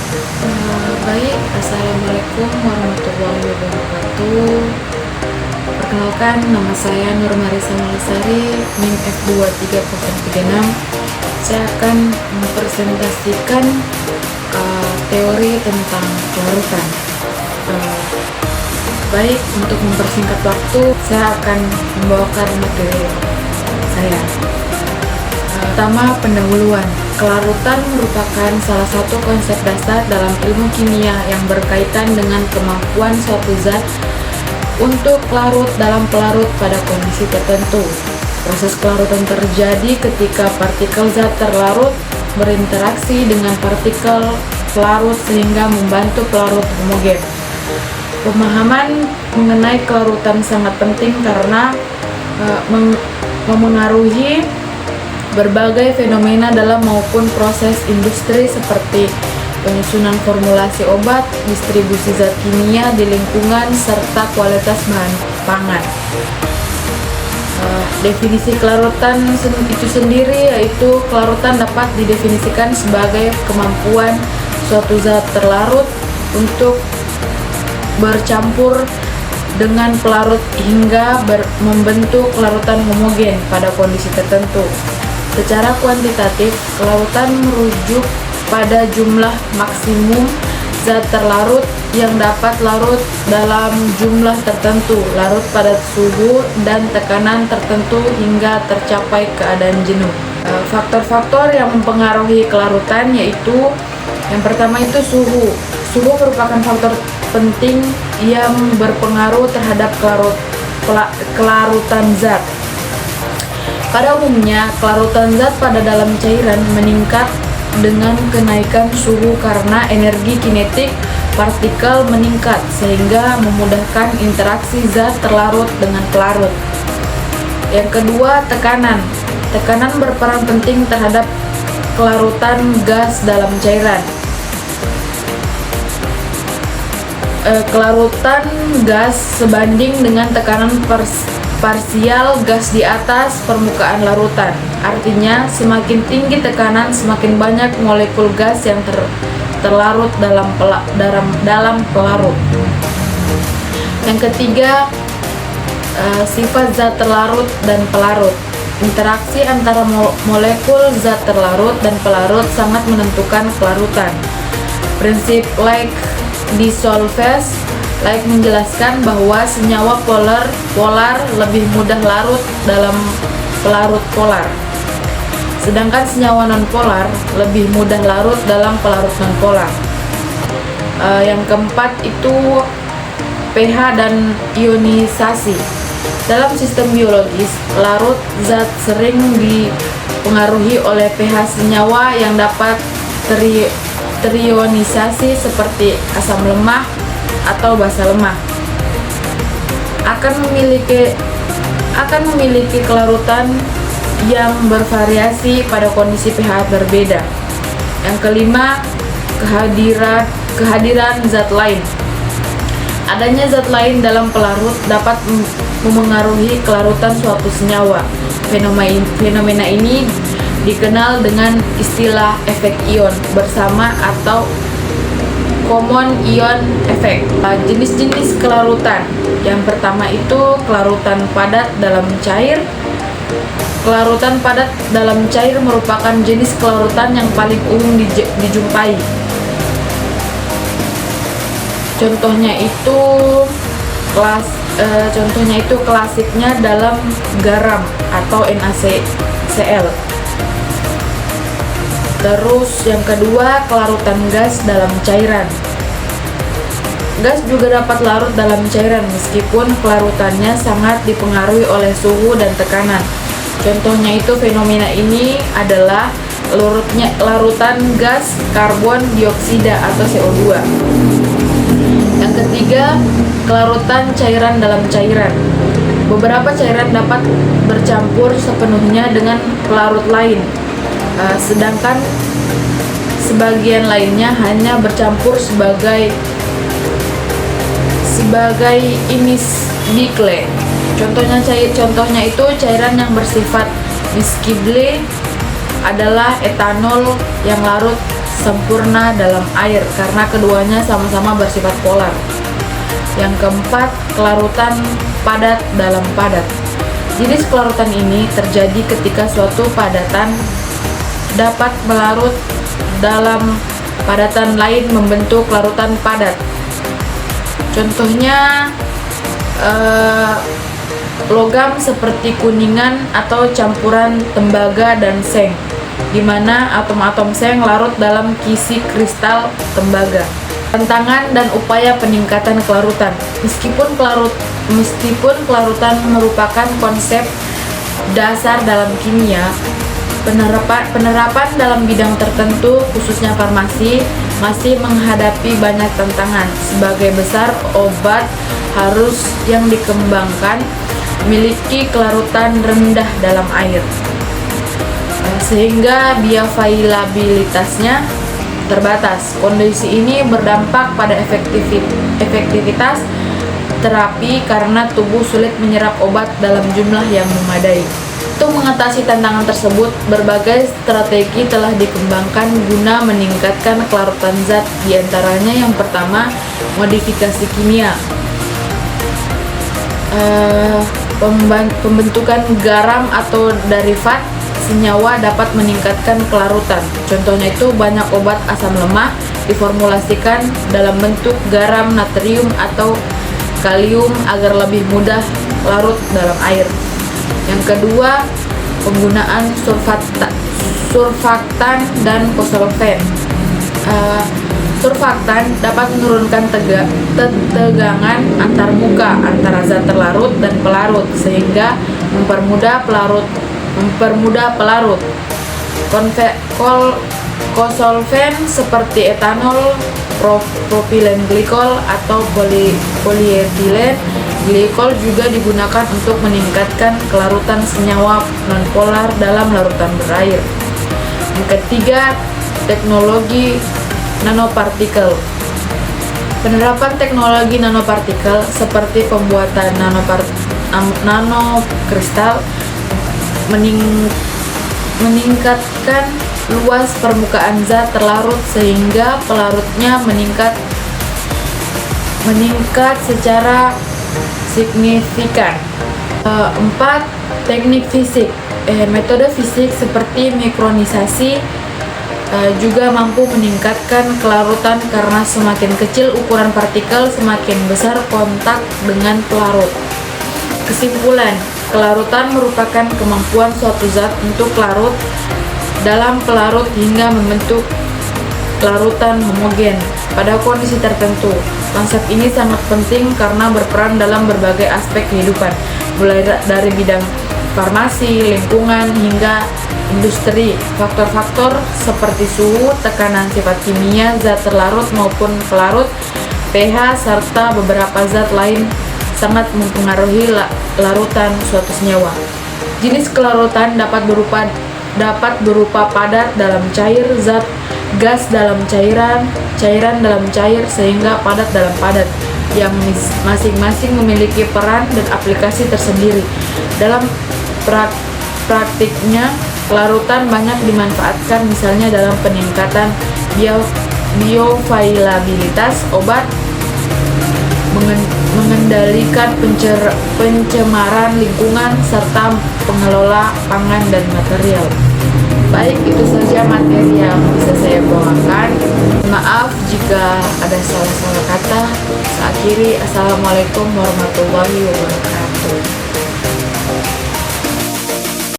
Baik, Assalamualaikum warahmatullahi wabarakatuh. Perkenalkan, nama saya Nur Marisa Malasari, NIM F23036. Saya akan mempresentasikan teori tentang kelarutan. Baik, untuk mempersingkat waktu, saya akan membawakan materi saya. Pertama, pendahuluan. Kelarutan merupakan salah satu konsep dasar dalam ilmu kimia yang berkaitan dengan kemampuan suatu zat untuk larut dalam pelarut pada kondisi tertentu. Proses kelarutan terjadi ketika partikel zat terlarut berinteraksi dengan partikel pelarut sehingga membentuk pelarut homogen. Pemahaman mengenai kelarutan sangat penting karena memengaruhi berbagai fenomena dalam maupun proses industri seperti penyusunan formulasi obat, distribusi zat kimia di lingkungan, serta kualitas bahan pangan. Definisi kelarutan itu sendiri yaitu kelarutan dapat didefinisikan sebagai kemampuan suatu zat terlarut untuk bercampur dengan pelarut hingga membentuk larutan homogen pada kondisi tertentu. Secara kuantitatif, kelarutan merujuk pada jumlah maksimum zat terlarut yang dapat larut dalam jumlah tertentu, larut pada suhu dan tekanan tertentu hingga tercapai keadaan jenuh. Faktor-faktor yang mempengaruhi kelarutan yaitu yang pertama itu suhu. Suhu merupakan faktor penting yang berpengaruh terhadap kelarutan zat. Pada umumnya, kelarutan zat pada dalam cairan meningkat dengan kenaikan suhu karena energi kinetik partikel meningkat sehingga memudahkan interaksi zat terlarut dengan pelarut. Yang kedua, tekanan. Tekanan berperan penting terhadap kelarutan gas dalam cairan. Kelarutan gas sebanding dengan tekanan parsial gas di atas permukaan larutan. Artinya, semakin tinggi tekanan, semakin banyak molekul gas yang terlarut dalam pelarut. Yang ketiga, sifat zat terlarut dan pelarut. Interaksi antara molekul zat terlarut dan pelarut sangat menentukan kelarutan. Prinsip dissolvance menjelaskan bahwa senyawa polar lebih mudah larut dalam pelarut polar, sedangkan senyawa nonpolar lebih mudah larut dalam pelarut nonpolar. Yang keempat itu pH dan ionisasi. Dalam sistem biologis, larut zat sering dipengaruhi oleh pH senyawa yang dapat terionisasi seperti asam lemah atau basa lemah. Akan memiliki kelarutan yang bervariasi pada kondisi pH berbeda. Yang kelima, kehadiran zat lain. Adanya zat lain dalam pelarut dapat memengaruhi kelarutan suatu senyawa. Fenomena ini dikenal dengan istilah efek ion bersama atau common ion effect. Jenis-jenis kelarutan. Yang pertama itu kelarutan padat dalam cair. Kelarutan padat dalam cair merupakan jenis kelarutan yang paling umum dijumpai. Contohnya itu klasiknya dalam garam atau NaCl. Terus yang kedua, kelarutan gas dalam cairan. Gas juga dapat larut dalam cairan meskipun kelarutannya sangat dipengaruhi oleh suhu dan tekanan. Contohnya itu fenomena ini adalah larutan gas karbon dioksida atau CO2. Yang ketiga, kelarutan cairan dalam cairan. Beberapa cairan dapat bercampur sepenuhnya dengan pelarut lain, sedangkan sebagian lainnya hanya bercampur sebagai imisbikle. Contohnya itu cairan yang bersifat miscible adalah etanol yang larut sempurna dalam air karena keduanya sama-sama bersifat polar. Yang keempat, kelarutan padat dalam padat. Jenis kelarutan ini terjadi ketika suatu padatan dapat melarut dalam padatan lain membentuk larutan padat. Contohnya logam seperti kuningan atau campuran tembaga dan seng, di mana atom-atom seng larut dalam kisi kristal tembaga. Tantangan dan upaya peningkatan kelarutan. Meskipun kelarutan merupakan konsep dasar dalam kimia, penerapan dalam bidang tertentu, khususnya farmasi, masih menghadapi banyak tantangan. Sebagai besar, obat harus yang dikembangkan memiliki kelarutan rendah dalam air, sehingga bioavailabilitasnya terbatas. Kondisi ini berdampak pada efektivitas terapi karena tubuh sulit menyerap obat dalam jumlah yang memadai. Untuk mengatasi tantangan tersebut, berbagai strategi telah dikembangkan guna meningkatkan kelarutan zat, di antaranya yang pertama, modifikasi kimia. Pembentukan garam atau derivat senyawa dapat meningkatkan kelarutan. Contohnya itu banyak obat asam lemak diformulasikan dalam bentuk garam natrium atau kalium agar lebih mudah larut dalam air. Yang kedua, penggunaan surfaktan dan kosolven. Surfaktan dapat menurunkan tegangan antar muka antara zat terlarut dan pelarut sehingga mempermudah pelarut. Kosolven seperti etanol, propilen glikol atau polyethylene glikol juga digunakan untuk meningkatkan kelarutan senyawa nonpolar dalam larutan berair. Yang ketiga, teknologi nanopartikel. Penerapan teknologi nanopartikel seperti pembuatan nanokristal meningkatkan luas permukaan zat terlarut sehingga pelarutnya meningkat secara signifikan. 4. Teknik fisik. Metode fisik seperti mikronisasi juga mampu meningkatkan kelarutan karena semakin kecil ukuran partikel, semakin besar kontak dengan pelarut. Kesimpulan, kelarutan merupakan kemampuan suatu zat untuk larut dalam pelarut hingga membentuk larutan homogen pada kondisi tertentu. Konsep ini sangat penting karena berperan dalam berbagai aspek kehidupan, mulai dari bidang farmasi, lingkungan, hingga industri. Faktor-faktor seperti suhu, tekanan sifat kimia, zat terlarut maupun pelarut, pH, serta beberapa zat lain sangat mempengaruhi larutan suatu senyawa. Jenis kelarutan dapat berupa padat dalam cair, zat, gas dalam cairan, cairan dalam cair, sehingga padat dalam padat, yang masing-masing memiliki peran dan aplikasi tersendiri. Dalam praktiknya, kelarutan banyak dimanfaatkan misalnya dalam peningkatan bioavailabilitas obat, mengendalikan pencemaran lingkungan, serta pengelola pangan dan material. Baik, itu saja materi yang bisa saya bawakan. Maaf jika ada salah-salah kata. Saya akhiri, Assalamualaikum warahmatullahi wabarakatuh.